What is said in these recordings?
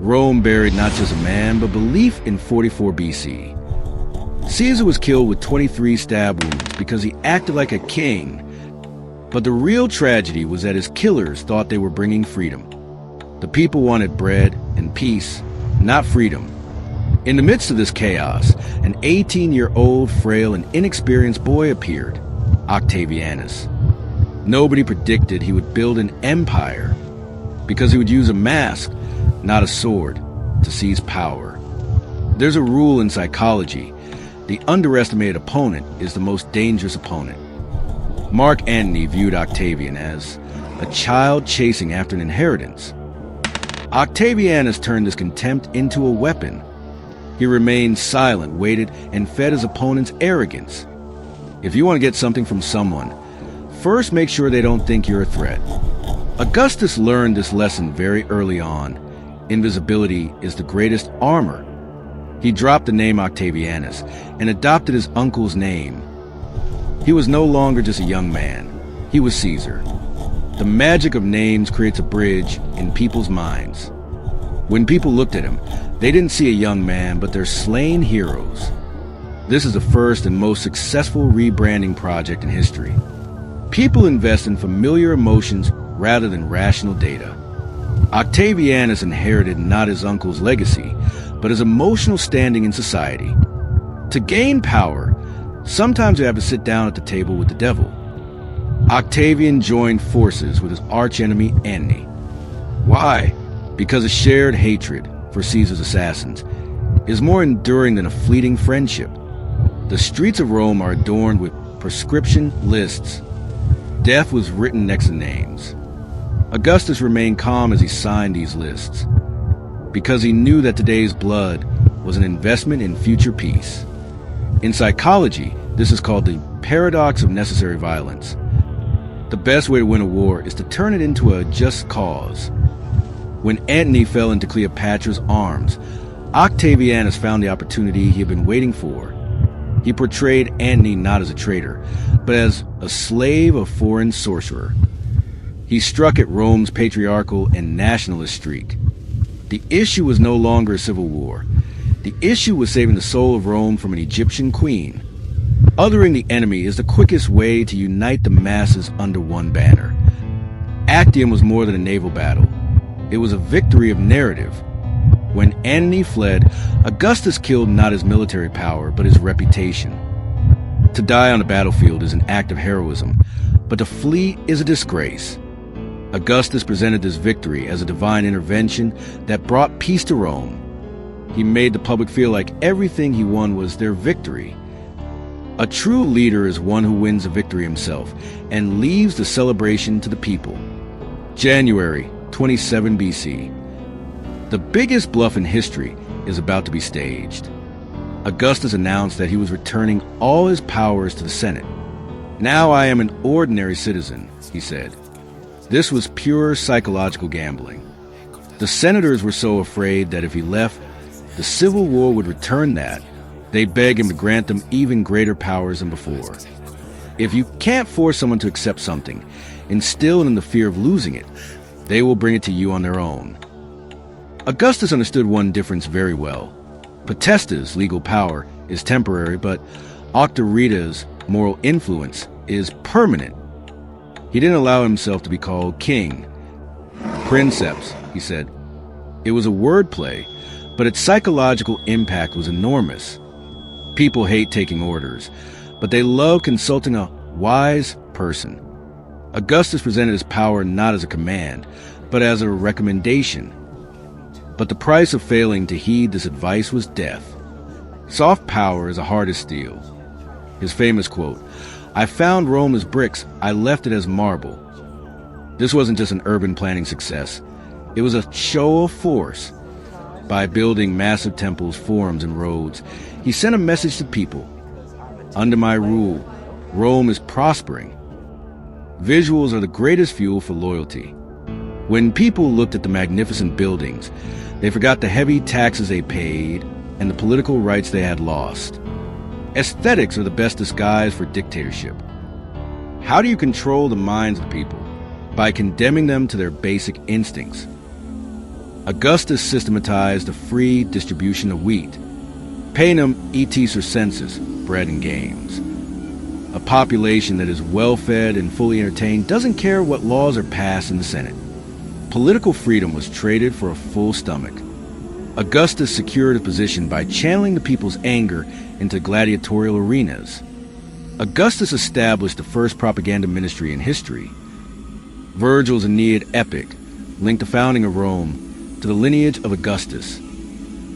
Rome buried not just a man, but belief in 44 BC. Caesar was killed with 23 stab wounds because he acted like a king. But the real tragedy was that his killers thought they were bringing freedom. The people wanted bread and peace, not freedom. In the midst of this chaos, an 18-year-old, frail, and inexperienced boy appeared, Octavianus. Nobody predicted he would build an empire because he would use a mask, not a sword, to seize power. There's a rule in psychology: the underestimated opponent is the most dangerous opponent. Mark Antony viewed Octavian as a child chasing after an inheritance. Octavianus turned this contempt into a weapon. He remained silent, waited, and fed his opponent's arrogance. If you want to get something from someone, first make sure they don't think you're a threat. Augustus learned this lesson very early on. Invisibility is the greatest armor. He dropped the name Octavianus and adopted his uncle's name. He was no longer just a young man. He was Caesar. The magic of names creates a bridge in people's minds. When people looked at him, they didn't see a young man, but their slain heroes. This is the first and most successful rebranding project in history. People invest in familiar emotions rather than rational data. Octavianus inherited not his uncle's legacy, but his emotional standing in society. To gain power, sometimes you have to sit down at the table with the devil. Octavian joined forces with his archenemy Antony. Why? Because a shared hatred for Caesar's assassins is more enduring than a fleeting friendship. The streets of Rome are adorned with prescription lists. Death was written next to names. Augustus remained calm as he signed these lists, because he knew that today's blood was an investment in future peace. In psychology, this is called the paradox of necessary violence. The best way to win a war is to turn it into a just cause. When Antony fell into Cleopatra's arms, Octavianus found the opportunity he had been waiting for. He portrayed Antony not as a traitor, but as a slave of foreign sorcerer. He struck at Rome's patriarchal and nationalist streak. The issue was no longer a civil war. The issue was saving the soul of Rome from an Egyptian queen. Othering the enemy is the quickest way to unite the masses under one banner. Actium was more than a naval battle. It was a victory of narrative. When Antony fled, Augustus killed not his military power, but his reputation. To die on the battlefield is an act of heroism, but to flee is a disgrace. Augustus presented this victory as a divine intervention that brought peace to Rome. He made the public feel like everything he won was their victory. A true leader is one who wins a victory himself and leaves the celebration to the people. January 27 BC. The biggest bluff in history is about to be staged. Augustus announced that he was returning all his powers to the Senate. "Now I am an ordinary citizen," he said. This was pure psychological gambling. The senators were so afraid that if he left, the Civil War would return that. They begged him to grant them even greater powers than before. If you can't force someone to accept something, instill in them the fear of losing it. They will bring it to you on their own. Augustus understood one difference very well. Potesta's legal power is temporary, but Octavianus' moral influence is permanent. He didn't allow himself to be called king. Princeps, he said. It was a wordplay, but its psychological impact was enormous. People hate taking orders, but they love consulting a wise person. Augustus presented his power not as a command, but as a recommendation. But the price of failing to heed this advice was death. Soft power is a hard as steel. His famous quote, "I found Rome as bricks, I left it as marble." This wasn't just an urban planning success. It was a show of force. By building massive temples, forums, and roads, he sent a message to people. Under my rule, Rome is prospering. Visuals are the greatest fuel for loyalty. When people looked at the magnificent buildings, they forgot the heavy taxes they paid and the political rights they had lost. Aesthetics are the best disguise for dictatorship. How do you control the minds of people? By condemning them to their basic instincts. Augustus systematized a free distribution of wheat. Panem et circenses, bread and games. A population that is well-fed and fully entertained doesn't care what laws are passed in the Senate. Political freedom was traded for a full stomach. Augustus secured a position by channeling the people's anger into gladiatorial arenas. Augustus established the first propaganda ministry in history. Virgil's Aeneid epic linked the founding of Rome to the lineage of Augustus.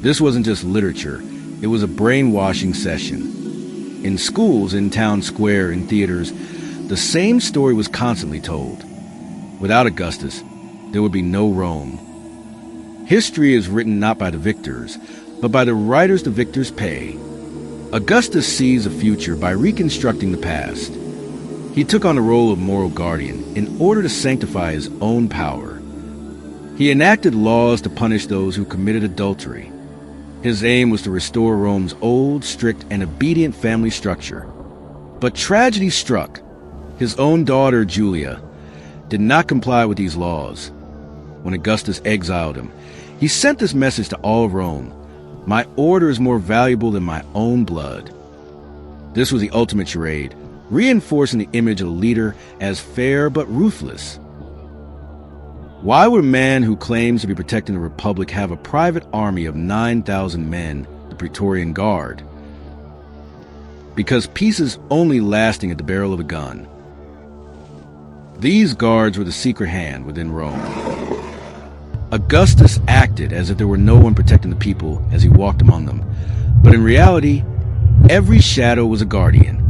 This wasn't just literature, it was a brainwashing session. In schools, in town square, in theaters, the same story was constantly told. Without Augustus, there would be no Rome. History is written not by the victors, but by the writers the victors pay. Augustus sees a future by reconstructing the past. He took on the role of moral guardian in order to sanctify his own power. He enacted laws to punish those who committed adultery. His aim was to restore Rome's old, strict, and obedient family structure. But tragedy struck. His own daughter, Julia, did not comply with these laws. When Augustus exiled him, he sent this message to all Rome: "My order is more valuable than my own blood." This was the ultimate charade, reinforcing the image of the leader as fair but ruthless. Why would a man who claims to be protecting the Republic have a private army of 9,000 men, the Praetorian Guard? Because peace is only lasting at the barrel of a gun. These guards were the secret hand within Rome. Augustus acted as if there were no one protecting the people as he walked among them, but in reality, every shadow was a guardian.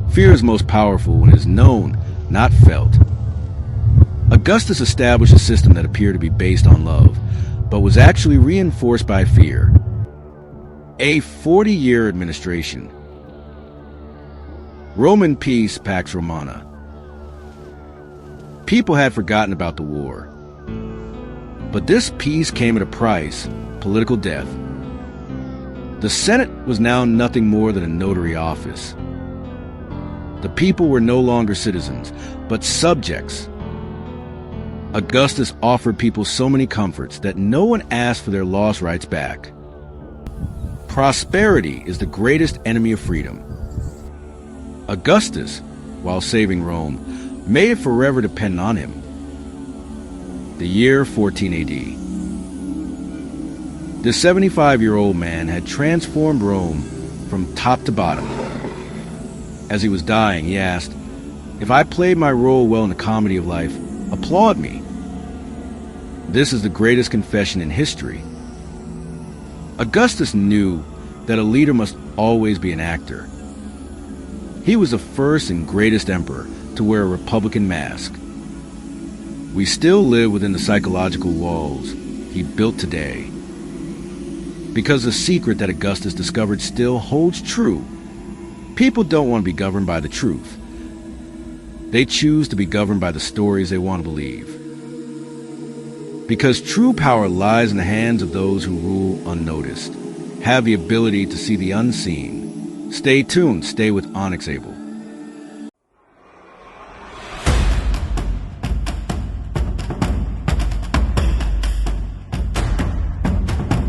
Fear is most powerful when it is known, not felt. Augustus established a system that appeared to be based on love, but was actually reinforced by fear. A 40-year administration. Roman peace, Pax Romana. People had forgotten about the war. But this peace came at a price: political death. The Senate was now nothing more than a notary office. The people were no longer citizens, but subjects. Augustus offered people so many comforts that no one asked for their lost rights back. Prosperity is the greatest enemy of freedom. Augustus, while saving Rome, made it forever dependent on him. The year 14 AD. This 75-year-old man had transformed Rome from top to bottom. As he was dying, he asked, "If I played my role well in the comedy of life, applaud me." This is the greatest confession in history. Augustus knew that a leader must always be an actor. He was the first and greatest emperor to wear a republican mask. We still live within the psychological walls he built today. Because the secret that Augustus discovered still holds true. People don't want to be governed by the truth. They choose to be governed by the stories they want to believe. Because true power lies in the hands of those who rule unnoticed, have the ability to see the unseen. Stay tuned, stay with Onyx Able.